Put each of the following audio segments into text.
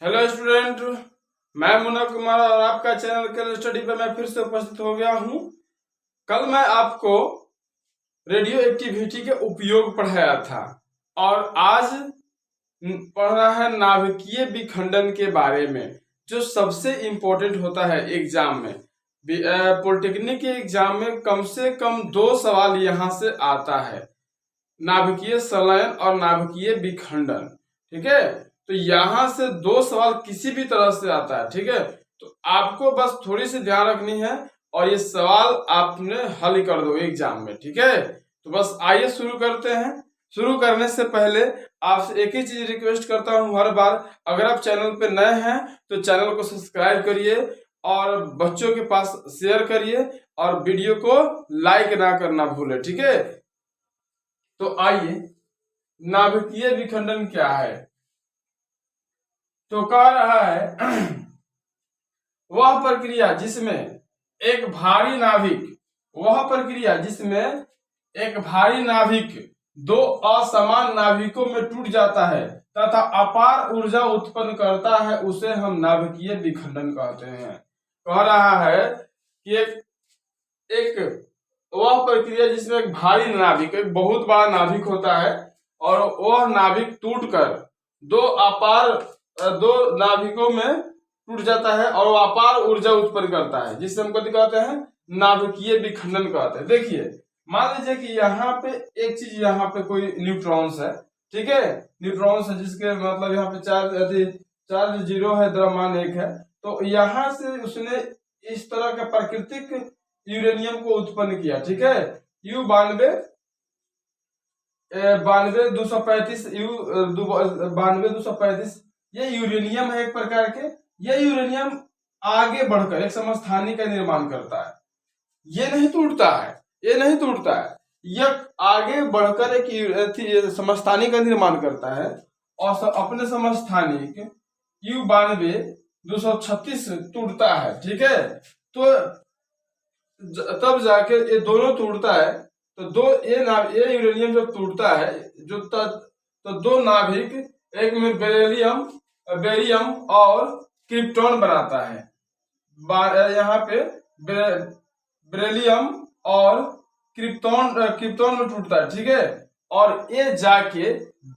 Hello student, मैं मुन्ना कुमार और आपका चैनल केल स्टडी पे मैं फिर से उपस्थित हो गया हूँ। कल मैं आपको रेडियो एक्टिविटी के उपयोग पढ़ाया था और आज पढ़ना है नाभिकीय विखंडन के बारे में, जो सबसे इम्पोर्टेंट होता है एग्जाम में। पॉलिटेक्निक के एग्जाम में कम से कम 2 सवाल यहाँ से आता है, नाभिकीय संलयन और नाभिकीय विखंडन। ठीक है, तो यहां से 2 सवाल किसी भी तरह से आता है। ठीक है, तो आपको बस थोड़ी सी ध्यान रखनी है और ये सवाल आपने हल कर दो एग्जाम में। ठीक है, तो बस आइए शुरू करते हैं। शुरू करने से पहले आपसे एक ही चीज रिक्वेस्ट करता हूं हर बार, अगर आप चैनल पे नए हैं तो चैनल को सब्सक्राइब करिए और बच्चों के पास शेयर करिए और वीडियो को लाइक ना करना भूले। ठीक है, तो आइए, नाभिकीय विखंडन क्या है? तो कह रहा है वह प्रक्रिया जिसमें एक भारी नाभिक 2 असमान नाभिकों में टूट जाता है तथा अपार ऊर्जा उत्पन्न करता है, उसे हम नाभिकीय विखंडन कहते हैं। कह रहा है कि एक वह प्रक्रिया जिसमें एक भारी नाभिक, एक बहुत बड़ा नाभिक होता है और वह नाभिक टूटकर 2 नाभिकों में टूट जाता है और वो अपार ऊर्जा उत्पन्न करता है, जिससे हम कहते हैं नाभिकीय विखंडन कहते हैं। देखिए, मान लीजिए कि यहाँ पे एक चीज, यहाँ पे कोई न्यूट्रॉन्स है। ठीक है, न्यूट्रॉन्स है जिसके मतलब यहाँ पे चार्ज 0 है, द्रव्यमान 1 है। तो यहाँ से उसने इस तरह का प्राकृतिक यूरेनियम को उत्पन्न किया। ठीक है, U92 ये यूरेनियम है एक प्रकार के। ये यूरेनियम आगे बढ़कर एक समस्थानी का निर्माण करता है। ये नहीं टूटता है, यह आगे बढ़कर एक समस्थानी का निर्माण करता है और अपने समस्थानिक U92-236 टूटता है। ठीक है, तो तब जाके ये दोनों टूटता है। तो ये यूरेनियम जब टूटता है तो 2 नाभिक, एक में बेरियम और क्रिप्टॉन बनाता है। यहाँ पे बेरिलियम और क्रिप्टॉन में टूटता है। ठीक है, और ये जाके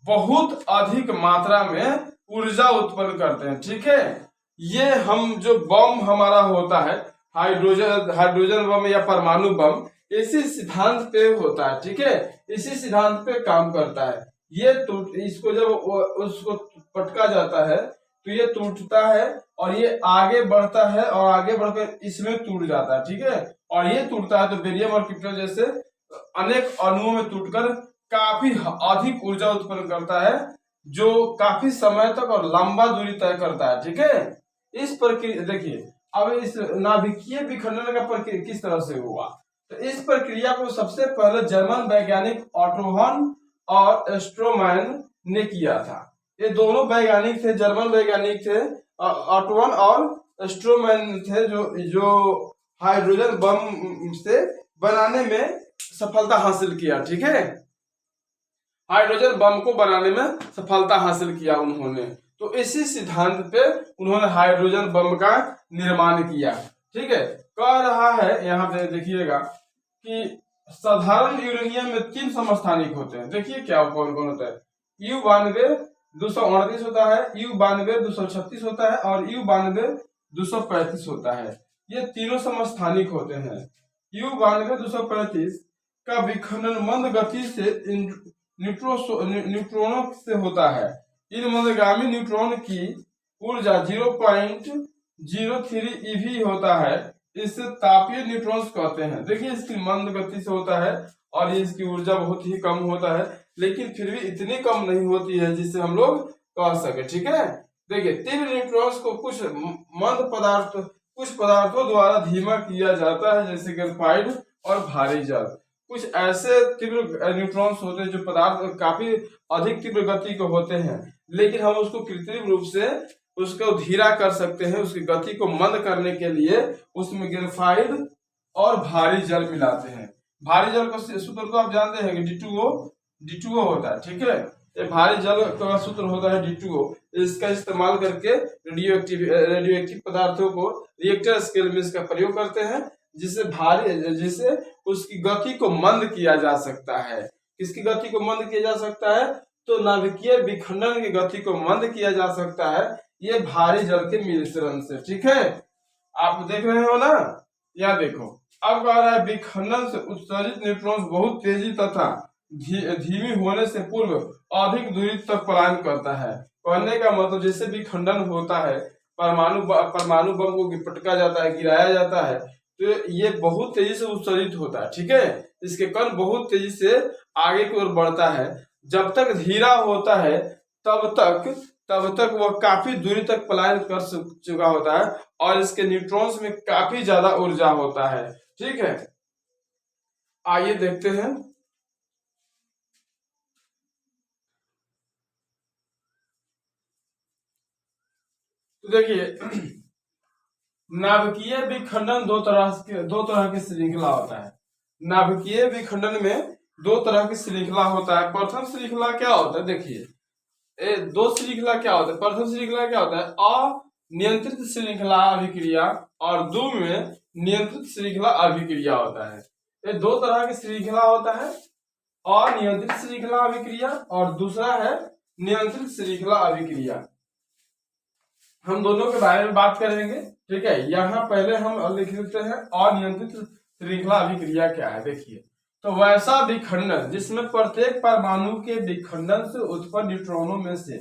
बहुत अधिक मात्रा में ऊर्जा उत्पन्न करते हैं। ठीक है, ये हम जो बम हमारा होता है, हाइड्रोजन बम या परमाणु बम, इसी सिद्धांत पे होता है। ठीक है, इसी सिद्धांत पे काम करता है। ये इसको जब उसको पटका जाता है तो ये टूटता है और ये आगे बढ़ता है और आगे बढ़कर इसमें टूट जाता है। ठीक है, और ये टूटता है तो बेरियम और क्रिप्टॉन जैसे अनेक अणुओं में टूटकर काफी अधिक ऊर्जा उत्पन्न करता है, जो काफी समय तक और लंबा दूरी तय करता है। ठीक है, इस प्रक्रिया देखिए, अब इस नाभिकीय विखंडन का प्रक्रिया किस तरह से हुआ, तो इस प्रक्रिया को सबसे पहले जर्मन वैज्ञानिक ऑटो हॉर्न और स्ट्रोमैन ने किया था। ये दोनों वैज्ञानिक थे, जर्मन वैज्ञानिक थे, ऑटो हॉर्न और स्ट्रोमैन थे, जो हाइड्रोजन बम से बनाने में सफलता हासिल किया। ठीक है, हाइड्रोजन बम को बनाने में सफलता हासिल किया उन्होंने। तो इसी सिद्धांत पे उन्होंने हाइड्रोजन बम का निर्माण किया। ठीक है, कह रहा है यहाँ पे देखिएगा कि साधारण यूरेनियम में 3 समस्थानिक होते हैं। देखिए क्या कौन कौन होता है, U92-238 होता है, U92-236 होता है और U92-235 होता है। ये तीनों समस्थानिक होते हैं। U92-235 का विखंडन मंद गति से न्यूट्रॉनों से होता है। इन मंदगामी न्यूट्रॉन की ऊर्जा 0.03 eV होता है। इसे तापीय न्यूट्रॉन्स कहते हैं। देखिए, इसकी मंद गति से होता है और ये इसकी ऊर्जा बहुत ही कम होता है, लेकिन फिर भी इतनी कम नहीं होती है जिससे हम लोग कह सके। ठीक है, देखिए, तीव्र न्यूट्रॉन्स को कुछ पदार्थों द्वारा धीमा किया जाता है, जैसे ग्रेफाइट और भारी जल। कुछ ऐसे तीव्र न्यूट्रॉन्स होते हैं जो पदार्थ काफी अधिक तीव्र गति के होते हैं, लेकिन हम उसको कृत्रिम रूप से उसको धीरा कर सकते हैं। उसकी गति को मंद करने के लिए उसमें ग्रेफाइट और भारी जल मिलाते हैं। भारी जल का सूत्र तो आप जानते हैं कि D2O होता है। ठीक है, ये भारी जल का सूत्र होता है D2O। इसका इस्तेमाल करके रेडियो एक्टिव पदार्थों को रिएक्टर स्केल में इसका प्रयोग करते हैं, जिससे उसकी गति को मंद किया जा सकता है। किसकी गति को मंद किया जा सकता है? तो नाभिकीय विखंडन की गति को मंद किया जा सकता है ये भारी जल के मिश्रण से। ठीक है, आप देख रहे हो ना, या देखो अब कह रहा है विखंडन से उत्सर्जित न्यूट्रॉन बहुत तेजी तथा धीमी होने से पूर्व अधिक दूरी तक पलायन करता है। कहने का मतलब जैसे विखंडन होता है, परमाणु बम को पटका जाता है, गिराया जाता है, तो ये बहुत तेजी से उत्सर्जित होता है। ठीक है, इसके कण बहुत तेजी से आगे की ओर बढ़ता है। जब तक धीरा होता है तब तक वह काफी दूरी तक पलायन कर चुका होता है और इसके न्यूट्रॉन्स में काफी ज्यादा ऊर्जा होता है। ठीक है, आइए देखते हैं। तो देखिए नाभिकीय विखंडन दो तरह की श्रृंखला होता है। नाभिकीय विखंडन में दो तरह की श्रृंखला होता है। प्रथम श्रृंखला क्या होता है? देखिए दो श्रृंखला क्या होता है। प्रथम श्रृंखला क्या होता है? अनियंत्रित श्रृंखला अभिक्रिया और दूसरे में नियंत्रित श्रृंखला अभिक्रिया होता है। ये दो तरह की श्रृंखला होता है, अनियंत्रित श्रृंखला अभिक्रिया और दूसरा है नियंत्रित श्रृंखला अभिक्रिया। हम दोनों के बारे में बात करेंगे। ठीक है, यहाँ पहले हम लिख लेते हैं अनियंत्रित श्रृंखला अभिक्रिया क्या है। देखिए, तो वैसा विखंडन जिसमें प्रत्येक परमाणु के विखंडन से उत्पन्न न्यूट्रॉनों में से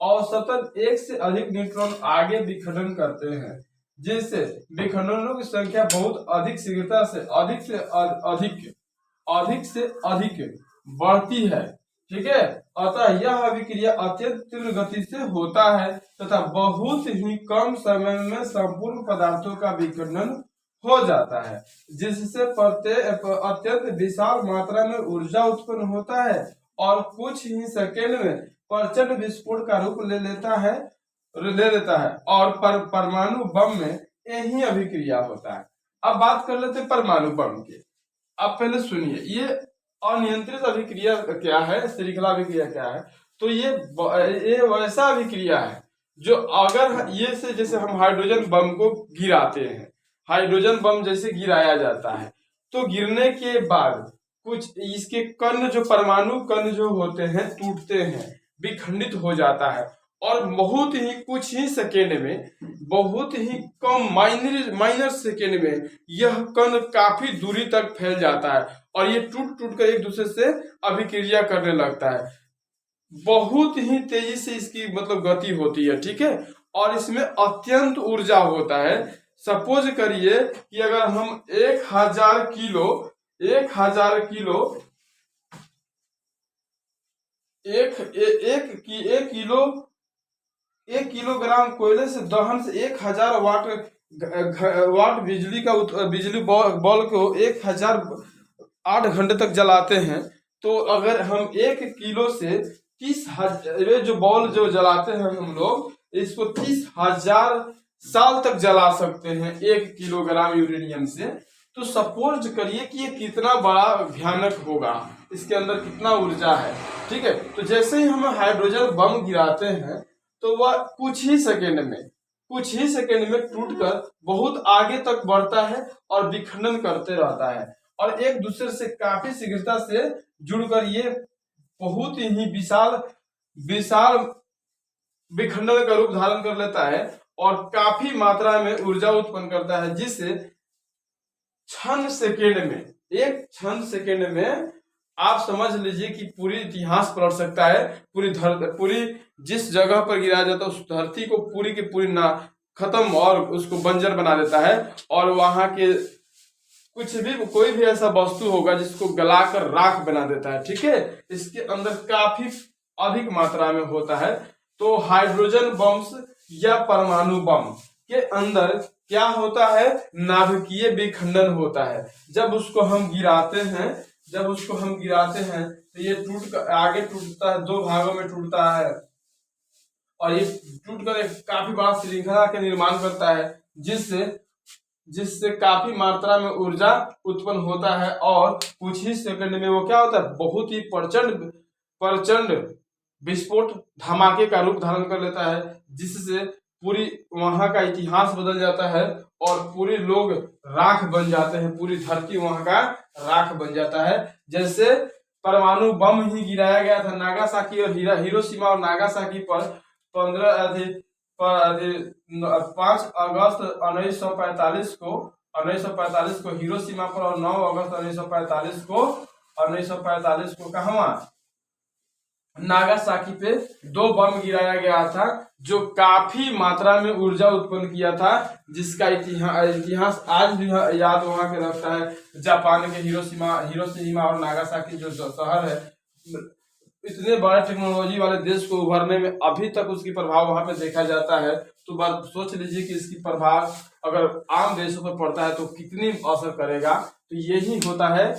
औसतन एक से अधिक न्यूट्रॉन आगे विखंडन करते हैं, जिससे विखंडनों की संख्या बहुत अधिक शीघ्रता से अधिक से अधिक बढ़ती है। ठीक है, अतः यह अभिक्रिया अत्यंत तीव्र गति से होता है तथा बहुत ही कम समय में संपूर्ण पदार्थों का विखंडन हो जाता है, जिससे अत्यंत विशाल मात्रा में ऊर्जा उत्पन्न होता है और कुछ ही सेकेंड में प्रचंड विस्फोट का रूप ले लेता है और परमाणु बम में यही अभिक्रिया होता है। अब बात कर लेते हैं परमाणु बम की। अब पहले सुनिए, ये अनियंत्रित अभिक्रिया क्या है, श्रृंखला अभिक्रिया क्या है। तो ये वैसा अभिक्रिया है जो अगर ये से जैसे हम हाइड्रोजन बम को गिराते हैं, हाइड्रोजन बम जैसे गिराया जाता है, तो गिरने के बाद कुछ इसके कण जो परमाणु कण जो होते हैं टूटते हैं, विखंडित हो जाता है और बहुत ही कुछ ही सेकेंड में, बहुत ही कम माइनर सेकेंड में यह कण काफी दूरी तक फैल जाता है और ये टूट कर एक दूसरे से अभिक्रिया करने लगता है। बहुत ही तेजी से इसकी मतलब गति होती है। ठीक है, और इसमें अत्यंत ऊर्जा होता है। सपोज करिए कि अगर हम 1000 किलोग्राम कोयले से दहन से 1000 वाट बिजली बॉल को 1008 घंटे तक जलाते हैं। तो अगर हम 1 किलो से 30,000 जो बॉल जो जलाते हैं हम लोग, इसको 30,000 साल तक जला सकते हैं 1 किलोग्राम यूरेनियम से। तो सपोज करिए कि ये कितना बड़ा भयानक होगा, इसके अंदर कितना ऊर्जा है। ठीक है, तो जैसे ही हम हाइड्रोजन बम गिराते हैं तो वह कुछ ही सेकेंड में टूटकर बहुत आगे तक बढ़ता है और विखंडन करते रहता है और एक दूसरे से काफी शीघ्रता से जुड़कर ये बहुत ही विशाल विखंडन का रूप धारण कर लेता है और काफी मात्रा में ऊर्जा उत्पन्न करता है, जिससे एक क्षण सेकेंड में आप समझ लीजिए कि पूरी इतिहास पलट सकता है। पूरी जिस जगह पर गिराया जाता है उस धरती को पूरी की पूरी ना खत्म और उसको बंजर बना देता है और वहां के कोई भी ऐसा वस्तु होगा जिसको गलाकर राख बना देता है। ठीक है, इसके अंदर काफी अधिक मात्रा में होता है। तो हाइड्रोजन बम्स या परमाणु बम के अंदर क्या होता है? नाभिकीय विखंडन होता है। जब उसको हम गिराते हैं तो ये आगे टूटता है, 2 भागों में टूटता है और ये टूटकर एक काफी बड़ा श्रृंखला के निर्माण करता है, जिससे काफी मात्रा में ऊर्जा उत्पन्न होता है और कुछ ही सेकंड में वो क्या होता है? बहुत ही प्रचंड विस्फोट धमाके का रूप धारण कर लेता है, जिससे पूरी वहां का इतिहास बदल जाता है और पूरे लोग राख बन जाते हैं, पूरी धरती वहां का राख बन जाता है। जैसे परमाणु बम ही गिराया गया था नागासाकी और हिरोशिमा और नागासाकी पर 5 अगस्त 1945 को हिरोशिमा पर और 9 अगस्त 1945 को कहाँ नागासाकी पे 2 बम गिराया गया था, जो काफी मात्रा में ऊर्जा उत्पन्न किया था, जिसका इतिहास आज भी याद वहां के रखता है। जापान के हिरोशिमा और नागासाकी जो शहर है, इतने बड़े टेक्नोलॉजी वाले देश को उभरने में अभी तक उसकी प्रभाव वहां पे देखा जाता है। तो बात सोच लीजिए कि इसकी प्रभाव अगर आम देशों पर पड़ता है तो कितनी असर करेगा। तो यही होता है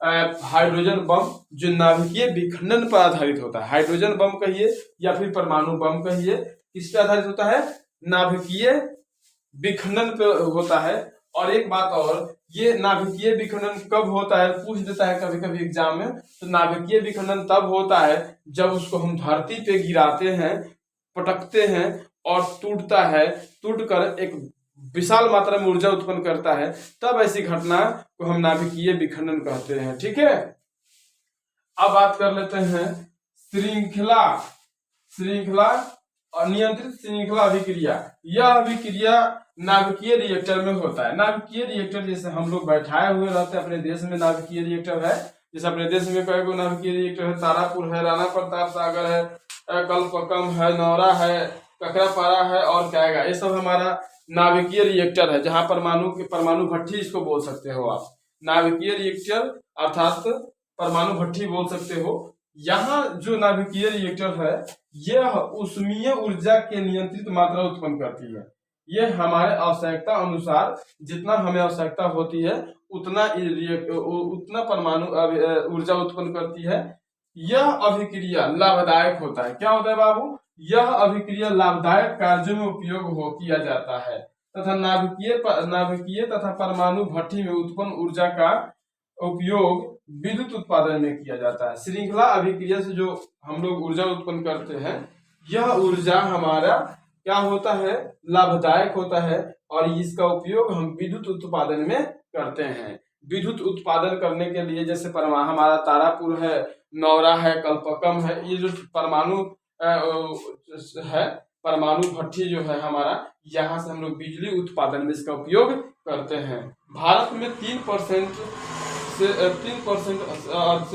हाइड्रोजन बम, जो नाभिकीय विखंडन पर आधारित होता है। हाइड्रोजन बम कहिए या फिर परमाणु बम कहिए, किस पे आधारित होता है? नाभिकीय विखंडन पे होता है। और एक बात और, ये नाभिकीय विखंडन कब होता है पूछ देता है कभी कभी एग्जाम में। तो नाभिकीय विखंडन तब होता है जब उसको हम धरती पे गिराते हैं, पटकते हैं और टूटता है, टूटकर एक विशाल मात्रा में ऊर्जा उत्पन्न करता है, तब ऐसी घटना को हम नाभिकीय विखंडन कहते हैं। ठीक है, अब बात कर लेते हैं श्रृंखला और नियंत्रित श्रृंखला अभिक्रिया। यह अभिक्रिया नाभिकीय रिएक्टर में होता है। नाभिकीय रिएक्टर जैसे हम लोग बैठाए हुए रहते हैं, अपने देश में नाभिकीय रिएक्टर है। जैसे अपने देश में कई गो नाभिकीय रिएक्टर है, तारापुर है, राणा प्रताप सागर है, कलपकम है, नौरा है, ककरापारा है और कैगा, ये सब हमारा नाभिकीय रिएक्टर है, जहां परमाणु भट्ठी इसको बोल सकते हो आप। नाभिकीय रिएक्टर अर्थात परमाणु भट्ठी बोल सकते हो। यहाँ जो नाभिकीय रिएक्टर है, यह उष्मीय ऊर्जा के नियंत्रित मात्रा उत्पन्न करती है। यह हमारे आवश्यकता अनुसार जितना हमें आवश्यकता होती है उतना परमाणु ऊर्जा उत्पन्न करती है। यह अभिक्रिया लाभदायक होता है। क्या होता है बाबू? यह अभिक्रिया लाभदायक कार्यों में उपयोग किया जाता है तथा नाभिकीय तथा परमाणु भट्ठी में उत्पन्न ऊर्जा का उपयोग विद्युत उत्पादन में किया जाता है। श्रृंखला अभिक्रिया से जो हम लोग ऊर्जा उत्पन्न करते हैं, यह ऊर्जा हमारा क्या होता है? लाभदायक होता है और इसका उपयोग हम विद्युत उत्पादन में करते हैं। विद्युत उत्पादन करने के लिए जैसे हमारा तारापुर है, नौरा है, कलपकम है, ये जो परमाणु है, परमाणु भट्ठी जो है हमारा, यहाँ से हम लोग बिजली उत्पादन में इसका उपयोग करते हैं। भारत में 3% से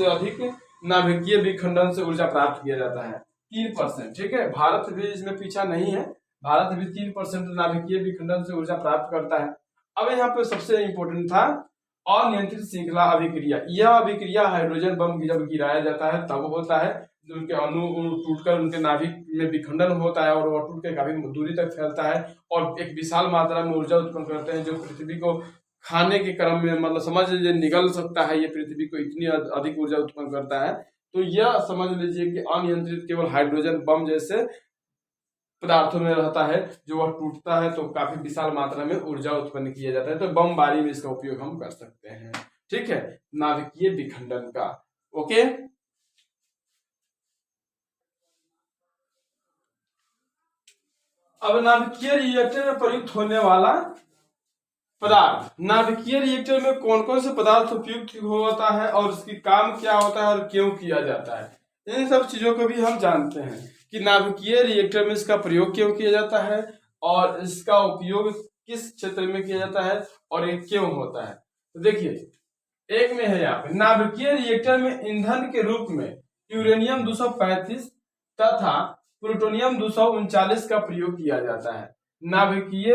अधिक नाभिकीय विखंडन से ऊर्जा प्राप्त किया जाता है। 3%, ठीक है। भारत भी इसमें पीछा नहीं है, भारत भी 3% नाभिकीय विखंडन से ऊर्जा प्राप्त करता है। अब यहाँ पे सबसे इंपॉर्टेंट था अनियंत्रित श्रृंखला अभिक्रिया। यह अभिक्रिया हाइड्रोजन बम जब गिराया जाता है तब होता है, उनके अणु टूटकर उनके नाभिक में विखंडन होता है और वह टूट के काफी दूरी तक फैलता है और एक विशाल मात्रा में ऊर्जा उत्पन्न करते हैं, जो पृथ्वी को खाने के क्रम में मतलब समझ लीजिए निगल सकता है। ये पृथ्वी को इतनी अधिक ऊर्जा उत्पन्न करता है। तो यह समझ लीजिए कि अनियंत्रित केवल हाइड्रोजन बम जैसे पदार्थों में रहता है, जो वह टूटता है तो काफी विशाल मात्रा में ऊर्जा उत्पन्न किया जाता है। तो बमबारी में इसका उपयोग हम कर सकते हैं। ठीक है, नाभिकीय विखंडन का। ओके, अब नाभिकीय रिएक्टर में प्रयुक्त होने वाला पदार्थ। नाभिकीय रिएक्टर में कौन कौन से पदार्थ उपयुक्त होता है और उसकी काम क्या होता है और क्यों किया जाता है, इन सब चीजों को भी हम जानते हैं कि नाभिकीय रिएक्टर में इसका प्रयोग क्यों किया जाता है और इसका उपयोग किस क्षेत्र में किया जाता है और ये क्यों होता है। तो देखिए, एक में है यहाँ पे नाभिकीय रिएक्टर में ईंधन के रूप में यूरेनियम 235 तथा प्लूटोनियम 239 का प्रयोग किया जाता है। नाभिकीय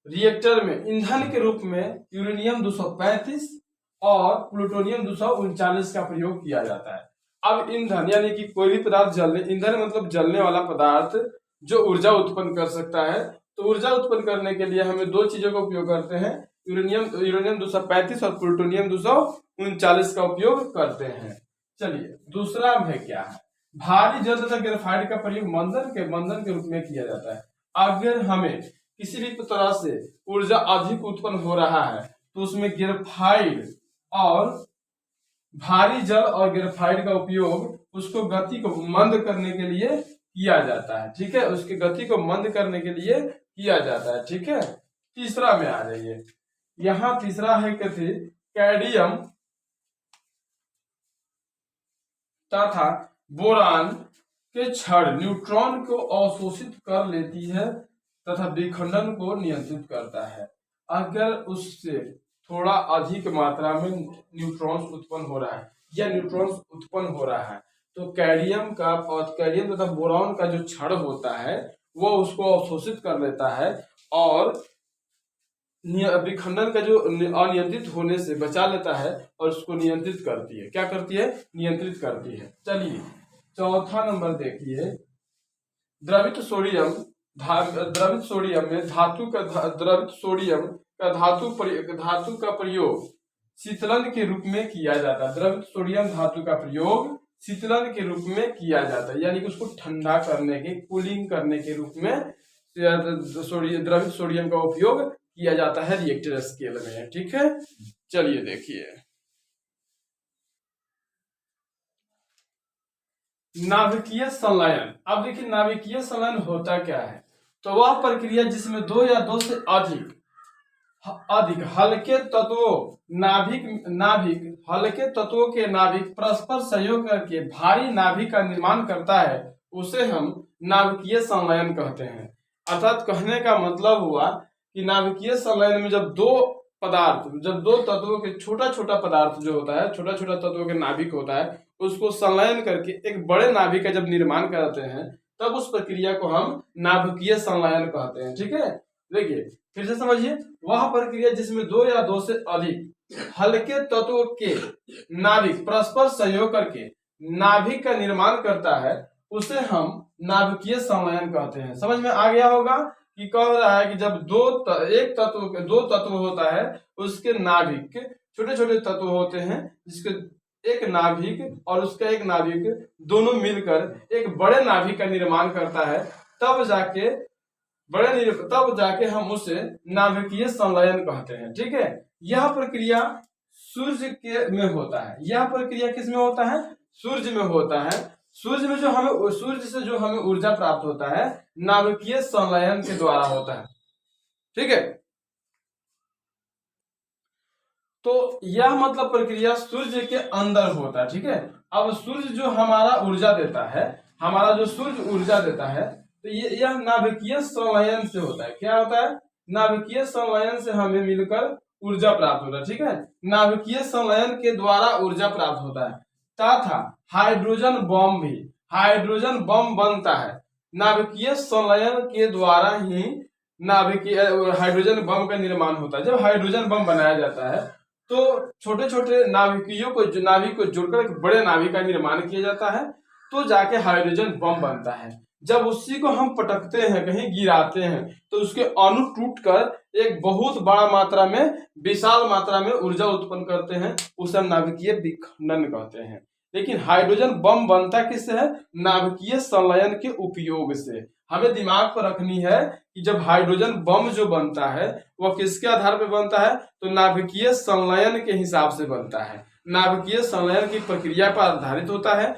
रिएक्टर में ईंधन के रूप में यूरेनियम 235 और प्लूटोनियम 239 का प्रयोग किया जाता है। अब ईंधन यानी कि कोई भी पदार्थ ईंधन मतलब जलने वाला पदार्थ जो ऊर्जा उत्पन्न कर सकता है। तो ऊर्जा उत्पन्न करने के लिए हमें दो चीजों का उपयोग करते हैं, यूरेनियम 235 और प्लूटोनियम 239 का उपयोग करते हैं। चलिए, दूसरा में क्या है? भारी जल तथा ग्रेफाइट का प्रयोग मंदन के रूप में किया जाता है। अगर हमें किसी भी तरह से ऊर्जा अधिक उत्पन्न हो रहा है तो उसमें ग्रेफाइट और भारी जल और ग्रेफाइट का उपयोग उसको गति को मंद करने के लिए किया जाता है। ठीक है, उसकी गति को मंद करने के लिए किया जाता है। ठीक है, तीसरा में आ जाइए। यहाँ तीसरा है कि कैडमियम तथा बोरान के क्षण न्यूट्रॉन को अवशोषित कर लेती है तथा विखंडन को नियंत्रित करता है। अगर उससे थोड़ा अधिक मात्रा में न्यूट्रॉन्स उत्पन्न हो रहा है या न्यूट्रॉन्स उत्पन्न हो रहा है तो कैडमियम तथा बोरॉन का जो क्षण होता है वो उसको अवशोषित कर लेता है और विखंडन का जो अनियंत्रित होने से बचा लेता है और उसको नियंत्रित करती है। क्या करती है? नियंत्रित करती है। चलिए चौथा नंबर देखिए, द्रवित सोडियम में धातु का प्रयोग शीतलन के रूप में किया जाता है। द्रवित सोडियम धातु का प्रयोग शीतलन के रूप में किया जाता है, यानी कि उसको ठंडा करने के, कूलिंग करने के रूप में द्रवित सोडियम का उपयोग किया जाता है रिएक्टर स्केल में। ठीक है, चलिए देखिए नाभिकीय संलयन। अब देखिए नाभिकीय संलयन होता क्या है, तो वह प्रक्रिया जिसमें दो या दो से अधिक हल्के तत्वों के नाभिक परस्पर सहयोग करके भारी नाभिक का निर्माण करता है, उसे हम नाभिकीय संलयन कहते हैं। अर्थात कहने का मतलब हुआ कि नाभिकीय संलयन में जब दो तत्वों के छोटा छोटा पदार्थ जो होता है, छोटा छोटा तत्वों के नाभिक होता है, उसको संलयन करके एक बड़े नाभिक का जब निर्माण करते हैं तब उस प्रक्रिया को हम नाभिकीय संलयन कहते हैं। ठीक है, देखिए फिर से समझिए, वह प्रक्रिया जिसमें दो या दो से अधिक हल्के तत्वों के नाभिक परस्पर सहयोग करके नाभिक का निर्माण करता है, उसे हम नाभिकीय संलयन कहते हैं। समझ में आ गया होगा कि कह रहा है कि जब दो तत्व होता है, उसके नाभिक छोटे छोटे तत्व होते हैं, जिसके एक नाभिक और उसका एक नाभिक दोनों मिलकर एक बड़े नाभिक का निर्माण करता है, तब जाके हम उसे नाभिकीय संलयन कहते हैं। ठीक है, यह प्रक्रिया सूर्य में होता है। यह प्रक्रिया किस में होता है? सूर्य में होता है। सूर्य से जो हमें ऊर्जा प्राप्त होता है नाभिकीय संलयन के द्वारा होता है। ठीक है, तो यह मतलब प्रक्रिया सूर्य के अंदर होता है। ठीक है, अब सूर्य जो हमारा ऊर्जा देता है, तो यह नाभिकीय संलयन से होता है। क्या होता है? नाभिकीय संलयन से हमें मिलकर ऊर्जा प्राप्त होता है। ठीक है, नाभिकीय संलयन के द्वारा ऊर्जा प्राप्त होता है तथा हाइड्रोजन बम बनता है। नाभिकीय संलयन के द्वारा ही हाइड्रोजन बम का निर्माण होता है। जब हाइड्रोजन बम बनाया जाता है तो छोटे छोटे नाभिक को जोड़कर एक बड़े नाभिक का निर्माण किया जाता है, तो जाके हाइड्रोजन बम बनता है। जब उसी को हम पटकते हैं, कहीं गिराते हैं, तो उसके अणु टूटकर एक बहुत बड़ा मात्रा में, विशाल मात्रा में ऊर्जा उत्पन्न करते हैं, उसे हम नाभिकीय विखंडन कहते हैं। लेकिन हाइड्रोजन बम बनता किससे है? नाभिकीय संलयन के उपयोग से। हमें दिमाग पर रखनी है कि जब हाइड्रोजन बम जो बनता है वह किसके आधार पर बनता है? तो नाभिकीय संलयन के हिसाब से बनता है। नाभिकीय संलयन की प्रक्रिया पर आधारित होता है,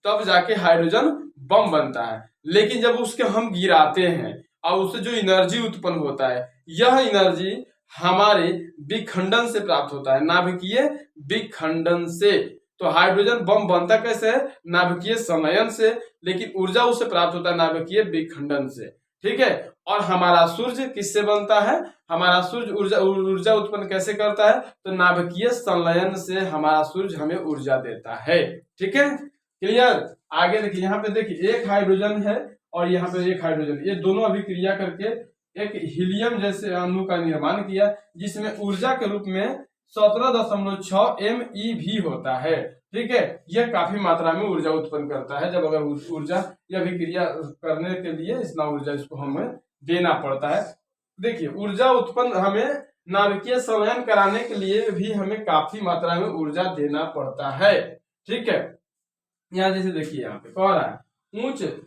तब जाके हाइड्रोजन बम बनता है। लेकिन जब उसके हम गिराते हैं और उससे जो एनर्जी उत्पन्न होता है, यह एनर्जी हमारे विखंडन से प्राप्त होता है, नाभिकीय विखंडन से। तो हाइड्रोजन बम बनता कैसे है? नाभिकीय संलयन से, लेकिन ऊर्जा उससे प्राप्त होता है नाभिकीय विखंडन से। ठीक है, और हमारा सूर्य किससे बनता है? हमारा सूर्य ऊर्जा उत्पन्न कैसे करता है? तो नाभिकीय संलयन से हमारा सूर्य हमें ऊर्जा देता है। ठीक है, क्लियर? आगे देखिए, यहाँ पे देखिए एक हाइड्रोजन है और यहाँ पे एक हाइड्रोजन, ये दोनों अभिक्रिया करके एक हीलियम जैसे अणु का निर्माण किया, जिसमें ऊर्जा के रूप में 17.6 MeV होता है। ठीक है, यह काफी मात्रा में ऊर्जा उत्पन्न करता है। जब अगर ऊर्जा या अभिक्रिया करने के लिए इतना ऊर्जा इसको हमें देना पड़ता है। देखिए, ऊर्जा उत्पन्न हमें नाभिकीय संलयन कराने के लिए भी हमें काफी मात्रा में ऊर्जा देना पड़ता है। ठीक है, यहाँ जैसे देखिए यहाँ पे कह रहा है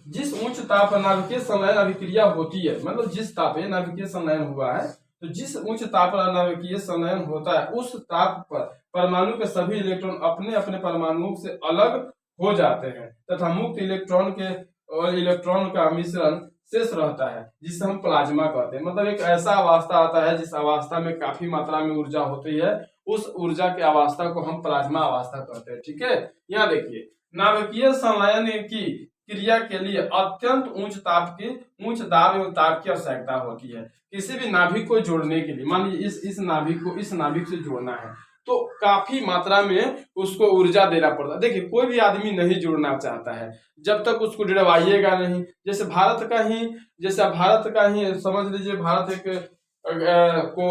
जिस उच्च ताप पर नाभिकीय संलयन अभिक्रिया होती है, मतलब जिस ताप पे नाभिकीय संलयन हुआ है, तो जिस उच्च ताप पर नाभिकीय संलयन होता है उस ताप पर परमाणु के सभी इलेक्ट्रॉन अपने अपने परमाणुओं से अलग हो जाते हैं तथा मुक्त इलेक्ट्रॉन के और इलेक्ट्रॉन का मिश्रण शेष रहता है, जिसे हम प्लाज्मा कहते हैं। मतलब एक ऐसा अवस्था आता है जिस अवस्था में काफी मात्रा में ऊर्जा होती है, उस ऊर्जा की अवस्था को हम प्लाज्मा अवस्था कहते हैं। ठीक है, यहाँ देखिए, नाभिकीय संलयन की क्रिया के लिए अत्यंत उच्च दाब एवं ताप की आवश्यकता होती है। किसी भी नाभिक को जोड़ने के लिए, मान लीजिए इस नाभिक को इस नाभिक से जोड़ना है तो काफी मात्रा में उसको ऊर्जा देना पड़ता है। देखिए, कोई भी आदमी नहीं जुड़ना चाहता है जब तक उसको डरवाइएगा नहीं। जैसे भारत का ही समझ लीजिए, भारत एक को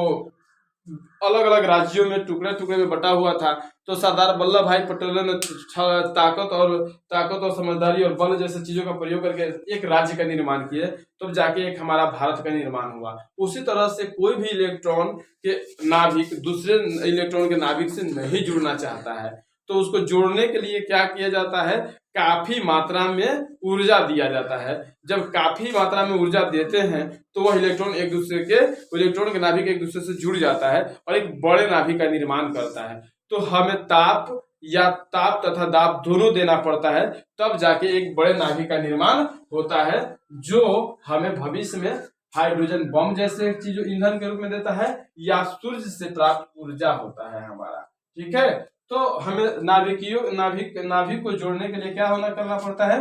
अलग अलग राज्यों में टुकड़े टुकड़े में बटा हुआ था, तो सरदार वल्लभ भाई पटेल ने ताकत और समझदारी और बल जैसे चीजों का प्रयोग करके एक राज्य का निर्माण किए, तब जाके एक हमारा भारत का निर्माण हुआ। उसी तरह से कोई भी इलेक्ट्रॉन के नाभिक दूसरे इलेक्ट्रॉन के नाभिक से नहीं जुड़ना चाहता है, तो उसको जोड़ने के लिए क्या किया जाता है, काफी मात्रा में ऊर्जा दिया जाता है। जब काफी मात्रा में ऊर्जा देते हैं तो वह इलेक्ट्रॉन के नाभिक एक दूसरे से जुड़ जाता है और एक बड़े नाभिक का निर्माण करता है। तो हमें ताप तथा दाब दोनों देना पड़ता है, तब जाके एक बड़े नाभिक का निर्माण होता है, जो हमें भविष्य में हाइड्रोजन बम जैसे चीज ईंधन के रूप में देता है, या सूर्य से प्राप्त ऊर्जा होता है हमारा। ठीक है, तो हमें नाभिक को जोड़ने के लिए क्या करना पड़ता है,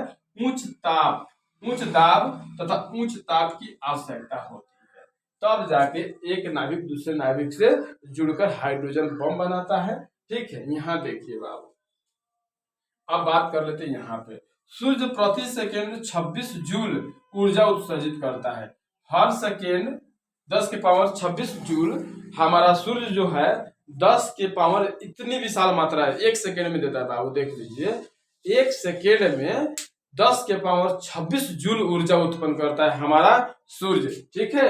उच्च दाब तथा उच्च ताप की आवश्यकता होती है, तब जाके एक नाभिक दूसरे नाभिक से जुड़कर हाइड्रोजन बम बनाता है। ठीक है, यहाँ देखिए बाबू, अब बात कर लेते हैं यहाँ पे। सूर्य प्रति सेकेंड 26 जूल ऊर्जा उत्सर्जित करता है। हर सेकेंड 10 के पावर 26 जूल हमारा सूर्य जो है 10 के पावर इतनी विशाल मात्रा है, एक सेकेंड में देता है बाबू। देख लीजिए, एक सेकेंड में 10 के पावर 26 जूल ऊर्जा उत्पन्न करता है हमारा सूर्य। ठीक है,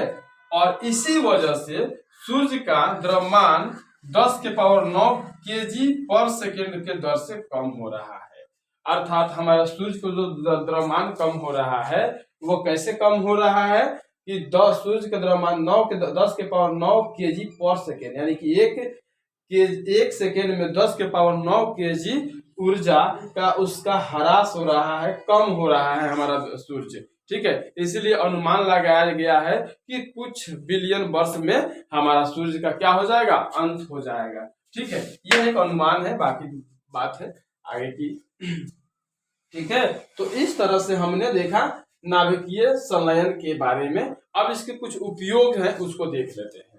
और इसी वजह से सूर्य का द्रव्यमान 10 के पावर 9 kg पर सेकेंड के दर से कम हो रहा है। अर्थात हमारा सूर्य को जो द्रव्यमान कम हो रहा है वो कैसे कम हो रहा है कि सूर्य का द्रव्यमान 10 के पावर 9 kg पर सेकेंड, यानी कि एक सेकेंड में 10 के पावर 9 kg ऊर्जा का उसका ह्रास हो रहा है, कम हो रहा है हमारा सूर्य। ठीक है, इसीलिए अनुमान लगाया गया है कि कुछ बिलियन वर्ष में हमारा सूर्य का क्या हो जाएगा, अंत हो जाएगा। ठीक है, यह एक अनुमान है, बाकी बात है आगे की। ठीक है, तो इस तरह से हमने देखा नाभिकीय संलयन के बारे में। अब इसके कुछ उपयोग हैं, उसको देख लेते हैं।